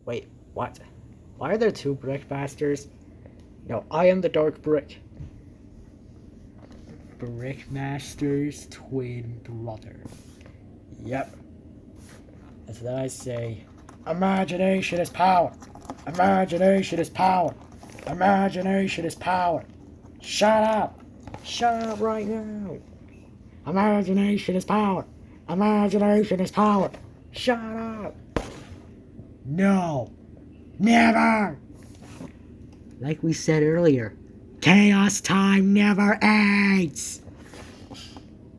Wait, what? Why are there two brick masters? No, I am the dark brick. Brickmaster's twin brother. Yep. And so then I say, imagination is power. Imagination is power. Imagination is power. Shut up. Shut up right now. Imagination is power. Imagination is power. Shut up. No. Never. Like we said earlier, chaos time never ends.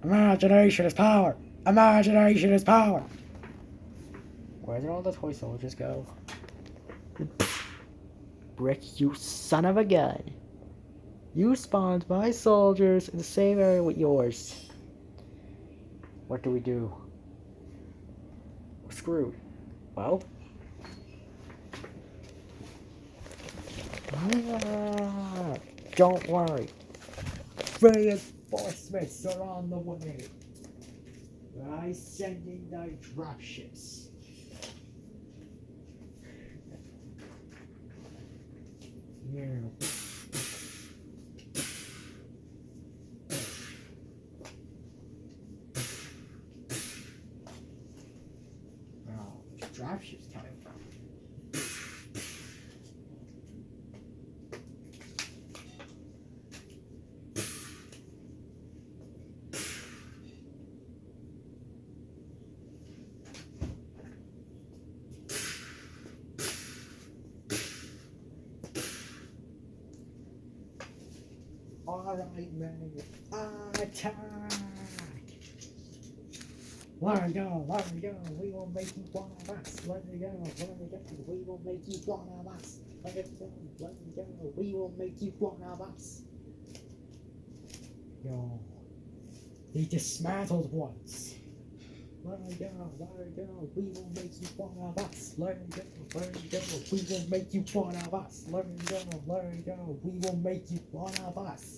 Imagination is power. Imagination is power. Where did all the toy soldiers go? Brick, you son of a gun. You spawned my soldiers in the same area with yours. What do we do? We're screwed. Well. Don't worry. Reinforcements are on the way. I send in the dropships. Yeah. Oh, dropships coming from. Alright, man. Attack! Let it go, let it go. We will make you one of us. Let it go, let it go. We will make you one of us. Let it go, let it go. We will make you one of us. Yo. The dismantled ones. Let it go, let it go. We will make you one of us. Let it go, let it go. We will make you one of us. Let it go, let it go. We will make you one of us.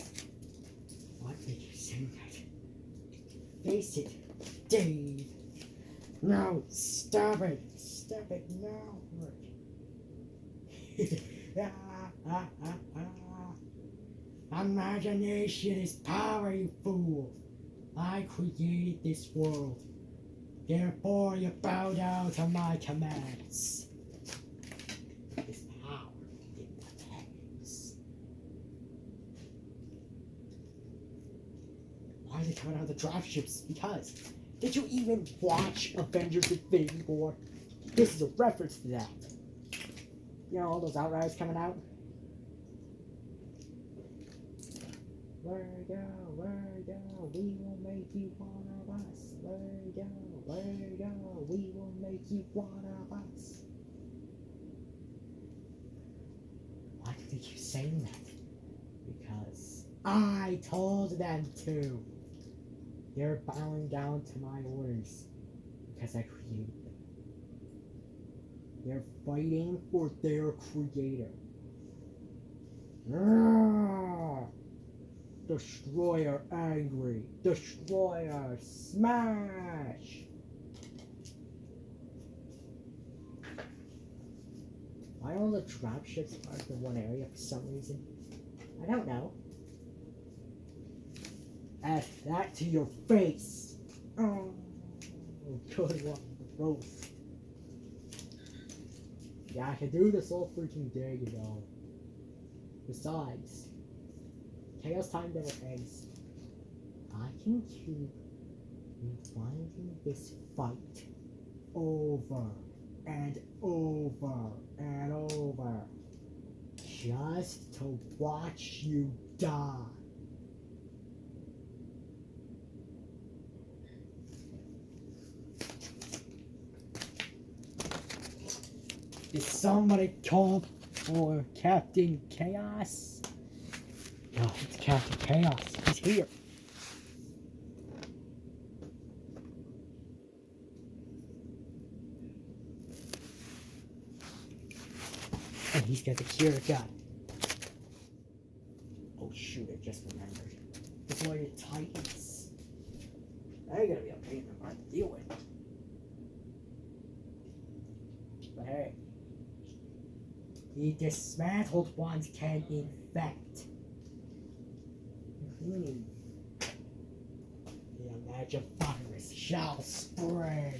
Why did you say that? Face it, Dave. No, stop it. Stop it now. Imagination is power, you fool. I created this world. Therefore, you bow down to my commands. This power in my hands. Why are they coming out of the dropships? Because did you even watch Avengers Infinity War? This is a reference to that. You know all those outriders coming out? Let it go, let it go, we will make you one of us. Let it go, let it go, we will make you one of us. Why did they keep saying that? Because I told them to. They're bowing down to my orders because I created them. They're fighting for their creator. Destroyer angry. Destroyer smash. Why all the dropships are in one area for some reason? I don't know. Add that to your face. Oh, good one. Roast. Yeah, I can do this all freaking day, you know. Besides, chaos time never ends. I can keep rewinding this fight over and over and over just to watch you die. Did somebody call for Captain Chaos? No, it's Captain Chaos. He's here. And he's got the cure gun. Oh shoot, I just remembered. The Warrior Titans. They're gonna be a pain in the butt to deal with. But hey, The dismantled ones can infect, including the imagined virus shall spread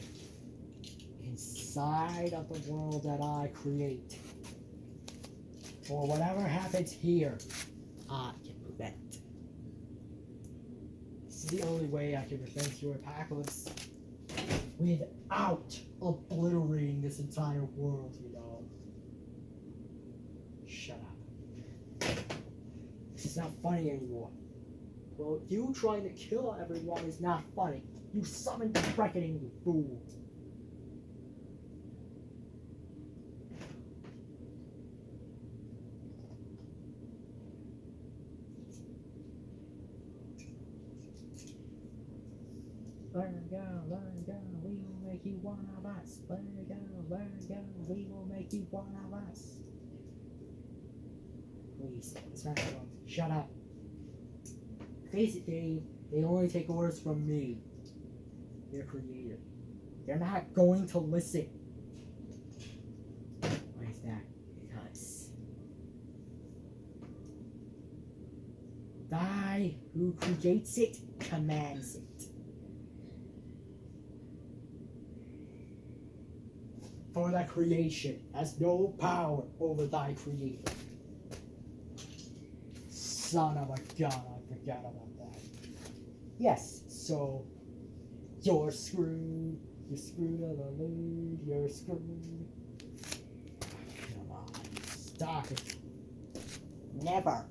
inside of the world that I create. For whatever happens here, I can prevent. This is the only way I can prevent your apocalypse without obliterating this entire world, you know. Shut up. This is not funny anymore. Well, you trying to kill everyone is not funny. You summoned the reckoning, you fool. Learn go, we will make you one of us. Learn go, we will make you one of us. Please, it's not wrong. Shut up. Face it, Dave, they only take orders from me, their creator. They're not going to listen. Why is that? Because I, who creates it, commands it. For thy creation has no power over thy creator. Son of a gun, I forgot about that. Yes, so you're screwed. You're screwed of the lead. You're screwed. Come on, stop it. Never.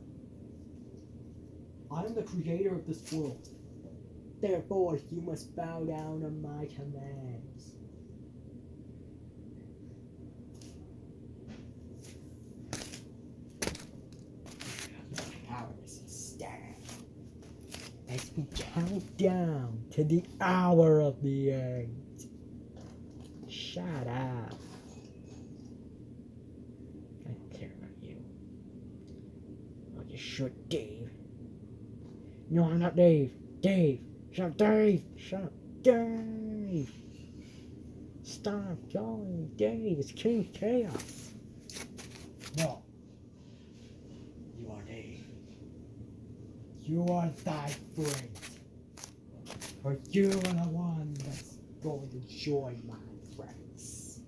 I am the creator of this world. Therefore, you must bow down to my commands. As we count down to the hour of the end. Shut up. I don't care about you. I'll just shoot Dave. No, I'm not Dave. Dave. Shut up, Dave. Shut up, Dave. Stop calling Dave. It's King Chaos. No. You are Dave. You are thy friend. For you are the one that's going to join my friends.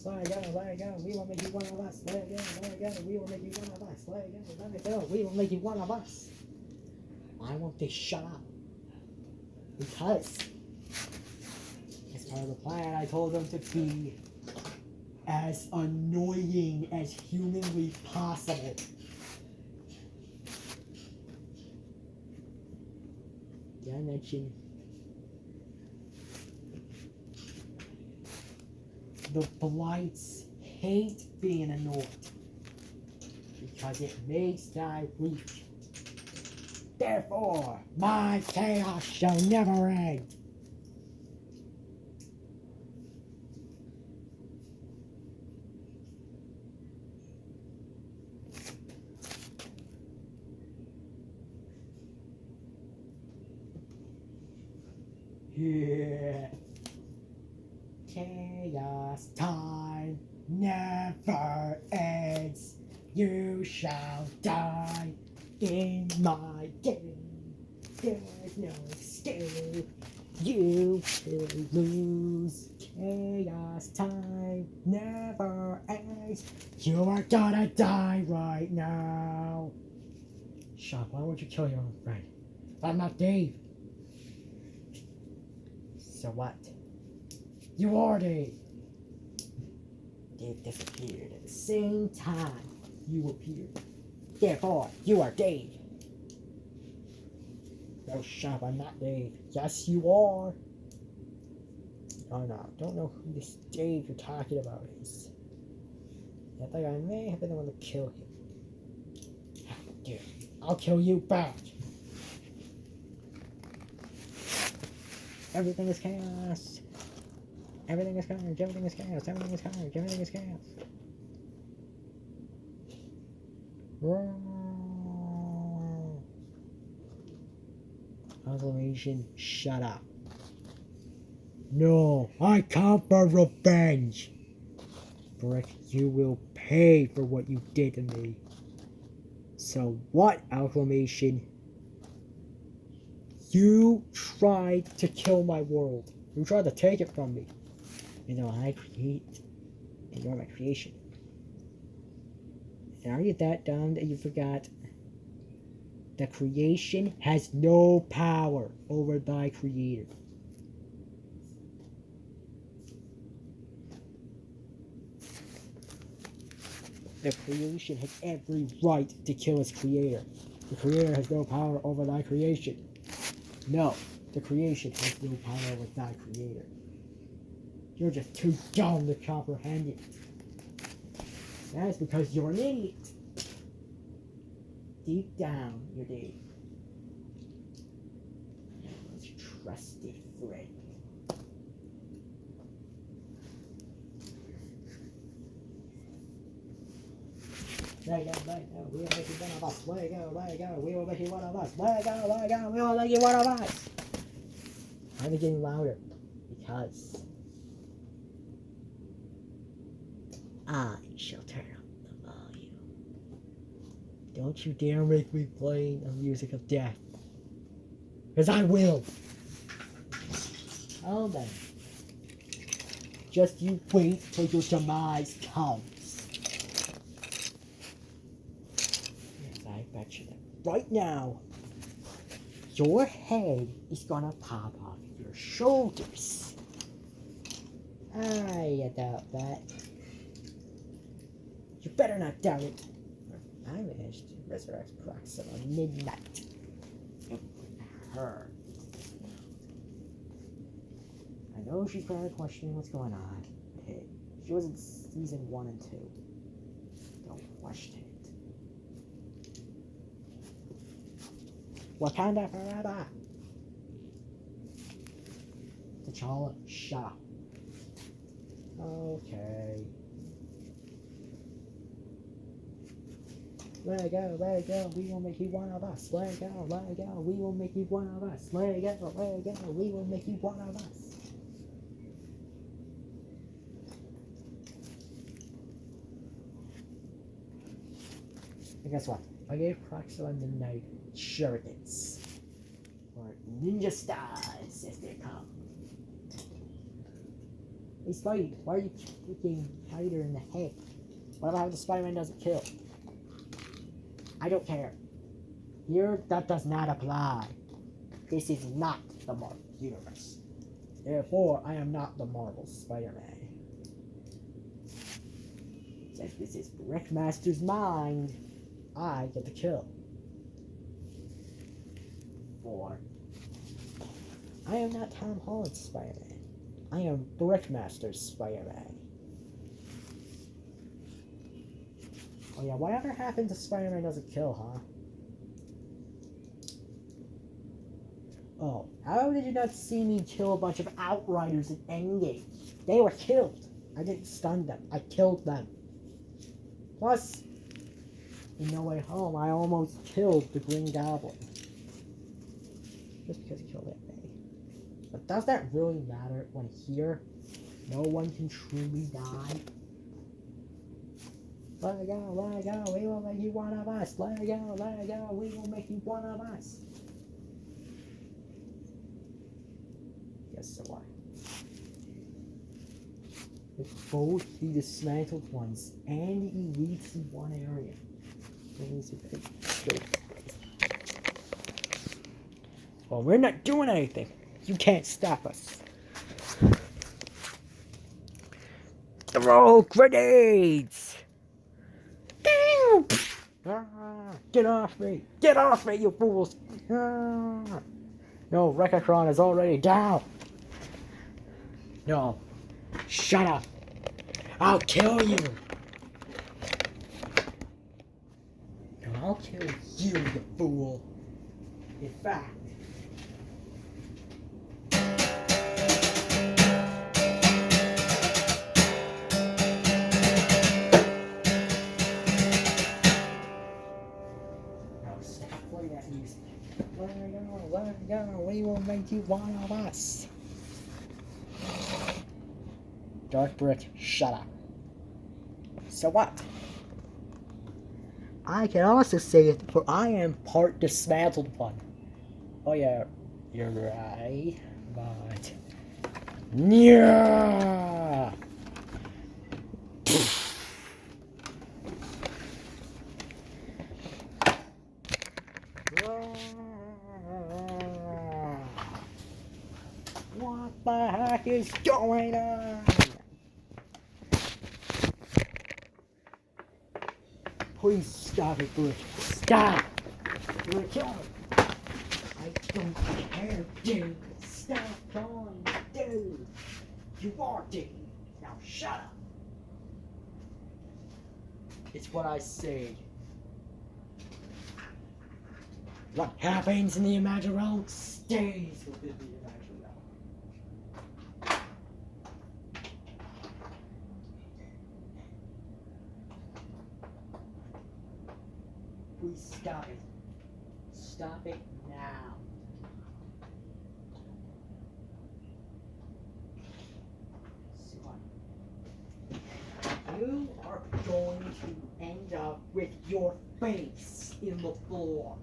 Let it go, we will make you one of us. Let it go, we will make you one of us. Let it go, we will make you one of us. I won't say shut up. Because, as part of the plan, I told them to be as annoying as humanly possible. Did I mention the blights hate being annoyed because it makes thy weak. Therefore, my chaos shall never end. Yeah. Chaos time never ends. You shall die in my game. There's no escape. You will lose. Chaos time never ends. You are gonna die right now. Shut up, why would you kill your own friend? I'm not Dave. So what? You are Dave. Dave disappeared at the same time you appeared. Therefore, you are Dave. No, shut up, I'm not Dave. Yes, you are. Oh no, I don't know who this Dave you're talking about is. I think I may have been the one to kill him. How dare you? I'll kill you back. Everything is chaos. Everything is carnage. Everything is chaos. Everything is carnage. Everything is chaos. Proclamation, shut up. No, I come for revenge. Brick, you will pay for what you did to me. So what, Acclamation? You tried to kill my world. You tried to take it from me. You know, I create, and you're my creation. And are you that dumb that you forgot? The creation has no power over thy creator. The creation has every right to kill its creator. The creator has no power over thy creation. No, the creation has no power over thy creator. You're just too dumb to comprehend it. That's because you're an idiot. Deep down, you're dead. Most trusted friend. Let go, we will make you one of us. Let go, we will make you one of us. Let go, we will make you one of us. I'm getting louder because I shall turn up the volume. Don't you dare make me play the music of death, because I will. Oh then, just you wait till your demise comes. I bet you that right now, your head is gonna pop off your shoulders. I doubt that. You better not doubt it. I managed to resurrect Proxima midnight. Her. I know she's probably questioning what's going on. But hey, she was in season 1 and 2. Don't question it. Wakanda forever! T'Challa, shut up. Okay. Let it go, we will make you one of us. Let it go, we will make you one of us. Let it go, we will make you one of us. And guess what? I gave Proxima Midnight shurikens. Or ninja stars, as they're called. Hey Spidey, why are you kicking Spider in the head? What about if Spider-Man doesn't kill? I don't care. Here, that does not apply. This is not the Marvel Universe. Therefore, I am not the Marvel Spider-Man. Since this is Brickmaster's mind, I get the kill. 4. I am not Tom Holland's Spider-Man. I am Brickmaster's Spider-Man. Oh yeah, whatever happened to Spider-Man doesn't kill, huh? Oh, how did you not see me kill a bunch of Outriders in Endgame? They were killed. I didn't stun them. I killed them. Plus, in No Way Home, I almost killed the Green Goblin. Just because he killed that May. But does that really matter when here, no one can truly die? Let it go, we will make you one of us. Let it go, we will make you one of us. Yes, so what? With both the dismantled ones and the elites in one area. Well, we're not doing anything. You can't stop us. Throw grenades! Get off me! Get off me, you fools! No, Rekakron is already down! No. Shut up! I'll kill you! No, I'll kill you, you fool! In fact... Let it go, we will make you one of us. Dark Brick, shut up. So what? I can also say it, for I am part dismantled one. Oh yeah, you're right, but... Yeah! What the heck is going on? Please stop it, Glitch. Stop! You're gonna kill me. I don't care, dude. Stop calling me dude. You are dude. Now shut up. It's what I say. What happens in the imaginary realm stays within the imaginary realm. Please stop it. Stop it now. You are going to end up with your face in the floor.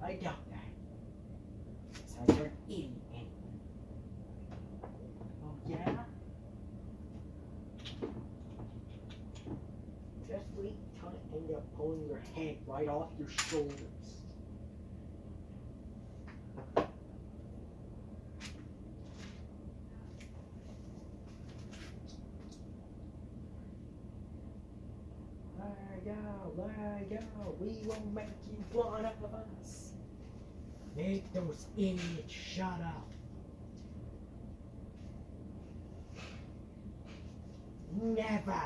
I doubt that. Sounds like an idiot anyway. Oh yeah? Just wait till I end up pulling your head right off your shoulders. Let go, we will make you one of us. Make those idiots shut up. Never,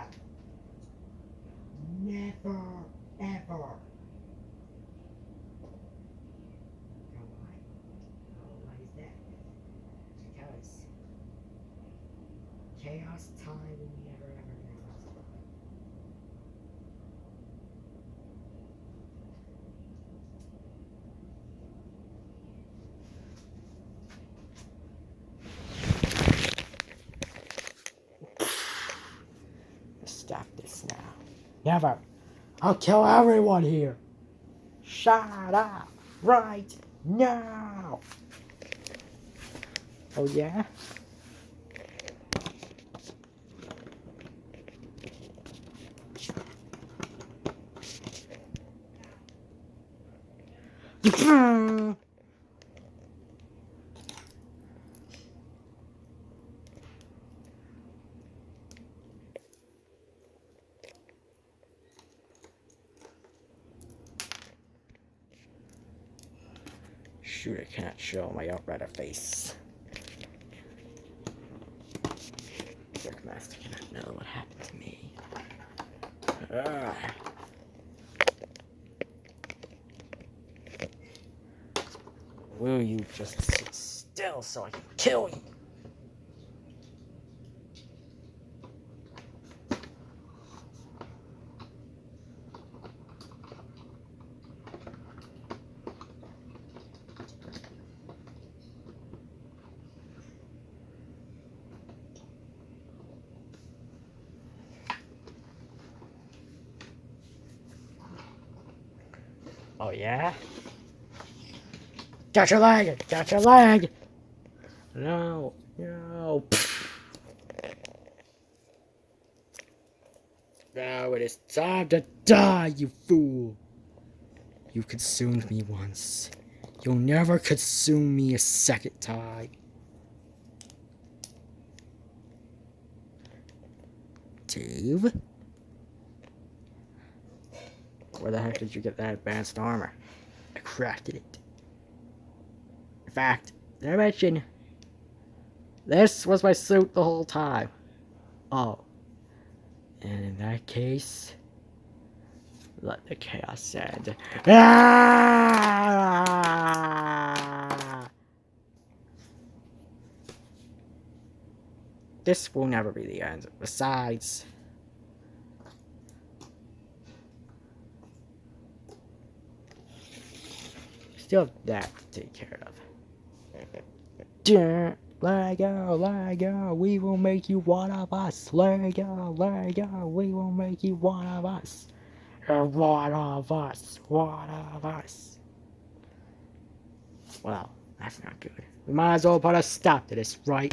never, ever. Why? Why is that? Because chaos time never ever knows. Stop this now. Never. I'll kill everyone here. Shut up right now. Oh yeah? Shoot, I cannot show my outrider face. Dark Master cannot know what happened to me. Will you just sit still so I can kill you? Oh yeah? Got your leg! Got your leg! No, no. Now it is time to die, you fool! You consumed me once. You'll never consume me a second time. Dave? Where the heck did you get that advanced armor? I crafted it. In fact, did I mention this was my suit the whole time? Oh. And in that case, let the chaos end. Ah! This will never be the end. Besides, still have that to take care of. Let go, we will make you one of us. Let go, we will make you one of us. You're one of us, one of us. Well, that's not good. We might as well put a stop to this, right?